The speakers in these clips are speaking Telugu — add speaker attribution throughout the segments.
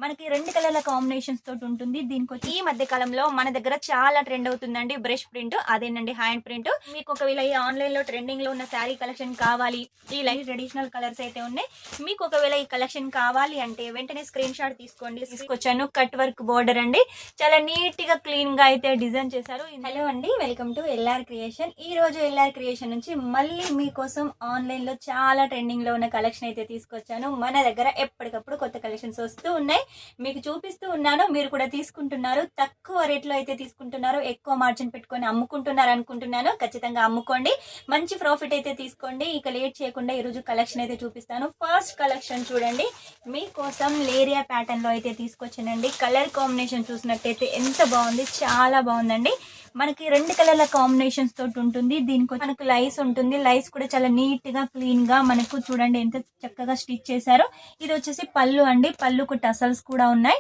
Speaker 1: మనకి 2 కలర్ల కాంబినేషన్స్ తోటి ఉంటుంది. దీనికొచ్చి ఈ మధ్య కాలంలో మన దగ్గర చాలా ట్రెండ్ అవుతుందండి బ్రష్ ప్రింట్. అదేనండి హ్యాండ్ ప్రింట్. మీకు ఒకవేళ ఈ ఆన్లైన్ లో ట్రెండింగ్ లో ఉన్న శారీ కలెక్షన్ కావాలి, ఈ లైట్ ట్రెడిషనల్ కలర్స్ అయితే ఉన్నాయి. మీకు ఒకవేళ ఈ కలెక్షన్ కావాలి అంటే వెంటనే స్క్రీన్ షాట్ తీసుకోండి. తీసుకొచ్చాను కట్ వర్క్ బోర్డర్ అండి. చాలా నీట్ గా క్లీన్ గా అయితే డిజైన్ చేశారు. హలో అండి, వెల్కమ్ టు ఎల్ఆర్ క్రియేషన్. ఈ రోజు ఎల్ఆర్ క్రియేషన్ నుంచి మళ్ళీ మీకోసం ఆన్లైన్ లో చాలా ట్రెండింగ్ లో ఉన్న కలెక్షన్ అయితే తీసుకొచ్చాను. మన దగ్గర ఎప్పటికప్పుడు కొత్త కలెక్షన్స్ వస్తూ ఉన్నాయి, మీకు చూపిస్తూ ఉన్నాను. మీరు కూడా తీసుకుంటున్నారు, తక్కువ రేట్ లో అయితే తీసుకుంటున్నారు, ఎక్కువ మార్జిన్ పెట్టుకొని అమ్ముకుంటున్నారు అనుకుంటున్నాను. ఖచ్చితంగా అమ్ముకోండి, మంచి ప్రాఫిట్ అయితే తీసుకోండి. ఇక లేట్ చేయకుండా ఈ రోజు కలెక్షన్ అయితే చూపిస్తాను. ఫస్ట్ కలెక్షన్ చూడండి, మీకోసం లేరియా ప్యాటర్న్ లో అయితే తీసుకొచ్చానండి. కలర్ కాంబినేషన్ చూసినట్టయితే ఎంత బాగుంది, చాలా బాగుందండి. మనకి 2 కలర్ల కాంబినేషన్స్ తోటి ఉంటుంది. దీనికి మనకు లైస్ ఉంటుంది. లైస్ కూడా చాలా నీట్ గా క్లీన్ గా మనకు చూడండి ఎంత చక్కగా స్టిచ్ చేశారో. ఇది వచ్చేసి పళ్ళు అండి, పళ్ళుకు టసల్స్ కూడా ఉన్నాయి.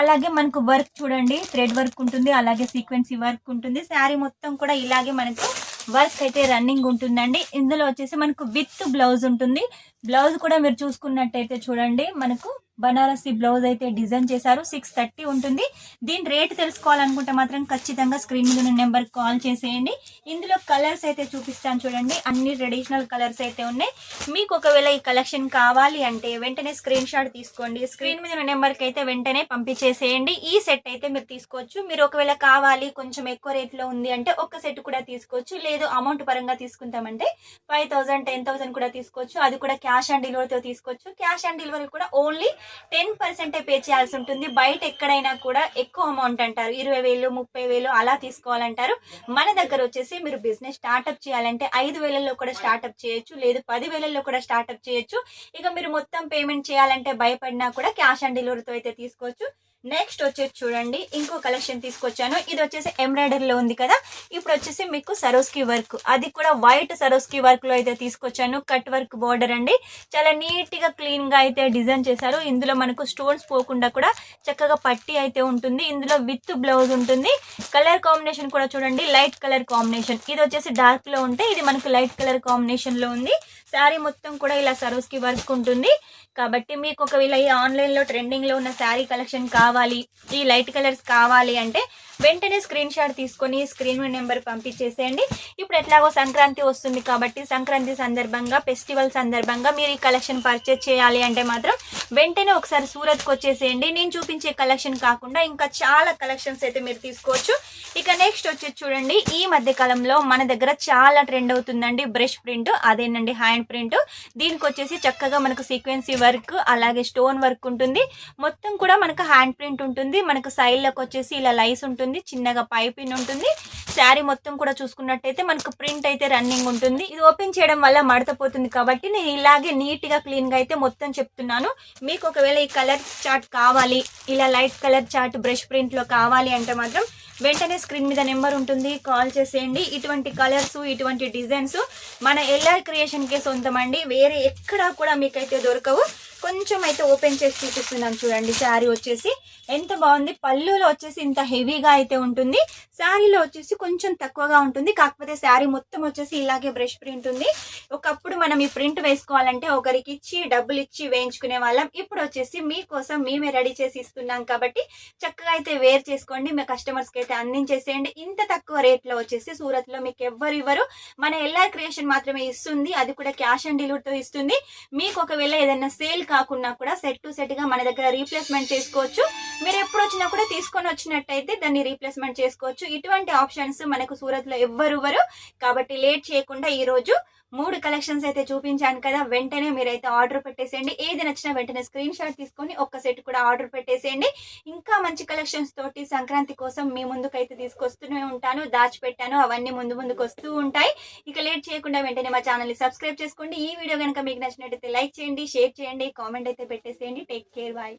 Speaker 1: అలాగే మనకు వర్క్ చూడండి, థ్రెడ్ వర్క్ ఉంటుంది, అలాగే సీక్వెన్సీ వర్క్ ఉంటుంది. శారీ మొత్తం కూడా ఇలాగే మనకు వర్క్ అయితే రన్నింగ్ ఉంటుందండి. ఇందులో వచ్చేసి మనకు విత్ బ్లౌజ్ ఉంటుంది. బ్లౌజ్ కూడా మీరు చూసుకున్నట్టయితే చూడండి, మనకు బనారసి బ్లౌజ్ అయితే డిజైన్ చేశారు. 630 ఉంటుంది. దీని రేట్ తెలుసుకోవాలనుకుంటే మాత్రం ఖచ్చితంగా స్క్రీన్ మీద నెంబర్ కాల్ చేసేయండి. ఇందులో కలర్స్ అయితే చూపిస్తాను చూడండి, అన్ని ట్రెడిషనల్ కలర్స్ అయితే ఉన్నాయి. మీకు ఒకవేళ ఈ కలెక్షన్ కావాలి అంటే వెంటనే స్క్రీన్ షాట్ తీసుకోండి. స్క్రీన్ మీద నెంబర్కి అయితే వెంటనే పంపించేసేయండి. ఈ సెట్ అయితే మీరు తీసుకోవచ్చు. మీరు ఒకవేళ కావాలి కొంచెం ఎక్కువ రేట్ లో ఉంది అంటే ఒక సెట్ కూడా తీసుకోవచ్చు. లేదు అమౌంట్ పరంగా తీసుకుంటామంటే 5000 10,000 కూడా తీసుకోవచ్చు. అది కూడా క్యాష్ ఆన్ డెలివరీతో తీసుకోవచ్చు. క్యాష్ ఆన్ డెలివరీ కూడా ఓన్లీ 10% పే చేయాల్సి ఉంటుంది. బయట ఎక్కడైనా కూడా ఎక్కువ అమౌంట్ అంటారు, 20,000 30,000 అలా తీసుకోవాలంటారు. మన దగ్గర వచ్చేసి మీరు బిజినెస్ స్టార్ట్అప్ చేయాలంటే 5,000లో కూడా స్టార్ట్అప్ చేయొచ్చు, లేదు 10,000లో కూడా స్టార్ట్అప్ చేయొచ్చు. ఇక మీరు మొత్తం పేమెంట్ చేయాలంటే భయపడినా కూడా క్యాష్ ఆన్ డెలివరీతో అయితే తీసుకోవచ్చు. నెక్స్ట్ వచ్చేసి చూడండి, ఇంకో కలెక్షన్ తీసుకొచ్చాను. ఇది వచ్చేసి ఎంబ్రాయిడరీలో ఉంది కదా, ఇప్పుడు వచ్చేసి మీకు సరోస్కి వర్క్, అది కూడా వైట్ సరోస్కి వర్క్ లో అయితే తీసుకొచ్చాను. కట్ వర్క్ బోర్డర్ అండి, చాలా నీట్ గా క్లీన్ గా అయితే డిజైన్ చేశారు. ఇందులో మనకు స్టోన్స్ పోకుండా కూడా చక్కగా పట్టి అయితే ఉంటుంది. ఇందులో విత్ బ్లౌజ్ ఉంటుంది. కలర్ కాంబినేషన్ కూడా చూడండి, లైట్ కలర్ కాంబినేషన్. ఇది వచ్చేసి డార్క్ లో ఉంటే ఇది మనకు లైట్ కలర్ కాంబినేషన్ లో ఉంది. శారీ మొత్తం కూడా ఇలా సరోస్కి వర్క్ ఉంటుంది. కాబట్టి మీకు ఒకవేళ ఈ ఆన్లైన్ లో ట్రెండింగ్ లో ఉన్న శారీ కలెక్షన్ కావాలి, ఈ లైట్ కలర్స్ కావాలి అంటే వెంటనే స్క్రీన్ షాట్ తీసుకొని స్క్రీన్ నెంబర్ పంపించేసేయండి. ఇప్పుడు ఎట్లాగో సంక్రాంతి వస్తుంది కాబట్టి సంక్రాంతి సందర్భంగా, ఫెస్టివల్ సందర్భంగా మీరు ఈ కలెక్షన్ పర్చేజ్ చేయాలి అంటే మాత్రం వెంటనే ఒకసారి సూరత్కి వచ్చేసేయండి. నేను చూపించే కలెక్షన్ కాకుండా ఇంకా చాలా కలెక్షన్స్ అయితే మీరు తీసుకోవచ్చు. ఇక నెక్స్ట్ వచ్చేసి చూడండి, ఈ మధ్య కాలంలో మన దగ్గర చాలా ట్రెండ్ అవుతుందండి బ్రష్ ప్రింట్. అదేనండి హ్యాండ్ ప్రింట్. దీనికి వచ్చేసి చక్కగా మనకు సీక్వెన్సీ వర్క్, అలాగే స్టోన్ వర్క్ ఉంటుంది. మొత్తం కూడా మనకు హ్యాండ్ ప్రింట్ ఉంటుంది. మనకు సైడ్ లకు వచ్చేసి ఇలా లైస్ ఉంటుంది, చిన్నగా పైపింగ్ ఉంటుంది. శారీ మొత్తం కూడా చూసుకున్నట్టయితే మనకు ప్రింట్ అయితే రన్నింగ్ ఉంటుంది. ఇది ఓపెన్ చేయడం వల్ల మడతపోతుంది కాబట్టి నేను ఇలాగే నీట్ గా క్లీన్ గా అయితే మొత్తం చెప్తున్నాను. మీకు ఒకవేళ ఈ కలర్ చార్ట్ కావాలి, ఇలా light colour chart brush print లో కావాలి అంటే మాత్రం వెంటనే స్క్రీన్ మీద నెంబర్ ఉంటుంది, కాల్ చేసేయండి. ఇటువంటి కలర్స్, ఇటువంటి డిజైన్స్ మన ఎల్ఆర్ క్రియేషన్ కే సొంతమండి, వేరే ఎక్కడా కూడా మీకైతే దొరకవు. కొంచెం అయితే ఓపెన్ చేసి చూపిస్తున్నాను చూడండి. శారీ వచ్చేసి ఎంత బాగుంది. పళ్ళులో వచ్చేసి ఇంత హెవీగా అయితే ఉంటుంది, శారీలో వచ్చేసి కొంచెం తక్కువగా ఉంటుంది. కాకపోతే శారీ మొత్తం వచ్చేసి ఇలాగే బ్రష్ ప్రింట్ ఉంది. ఒకప్పుడు మనం ఈ ప్రింట్ వేసుకోవాలంటే ఒకరికి ఇచ్చి డబ్బులు ఇచ్చి వేయించుకునే వాళ్ళం. ఇప్పుడు వచ్చేసి మీకోసం మేమే రెడీ చేసి ఇస్తున్నాం కాబట్టి చక్కగా అయితే వేర్ చేసుకోండి, మీ కస్టమర్స్ కి అయితే అందించేసేయండి. ఇంత తక్కువ రేట్ లో వచ్చేసి సూరత్ లో మీకు ఎవ్వరు ఇవ్వరు, మన ఎల్ఆర్ క్రియేషన్ మాత్రమే ఇస్తుంది. అది కూడా క్యాష్ ఆన్ డెలివరీతో ఇస్తుంది. మీకు ఒకవేళ ఏదైనా సేల్ కాకుండా కూడా సెట్ టు సెట్ గా మన దగ్గర రీప్లేస్మెంట్ చేసుకోవచ్చు. మీరు ఎప్పుడు వచ్చినా కూడా తీసుకొని వచ్చినట్టయితే దాన్ని రీప్లేస్మెంట్ చేసుకోవచ్చు. ఇటువంటి ఆప్షన్స్ మనకు సూరత్ లో ఎవ్వరు కాబట్టి లేట్ చేయకుండా ఈ రోజు 3 కలెక్షన్స్ అయితే చూపించాను కదా, వెంటనే మీరైతే ఆర్డర్ పెట్టేసేయండి. ఏది నచ్చినా వెంటనే స్క్రీన్ షాట్ తీసుకొని ఒక్క సెట్ కూడా ఆర్డర్ పెట్టేసేయండి. ఇంకా మంచి కలెక్షన్స్ తోటి సంక్రాంతి కోసం మీ ముందుకైతే తీసుకొస్తూనే ఉంటాను. దాచిపెట్టాను, అవన్నీ ముందుకు వస్తూ ఉంటాయి. ఇక లేట్ చేయకుండా వెంటనే మా ఛానల్ ని సబ్స్క్రైబ్ చేసుకోండి. ఈ వీడియో కనుక మీకు నచ్చినట్టయితే లైక్ చేయండి, షేర్ చేయండి, కామెంట్ అయితే పెట్టేసేయండి. Take care, bye.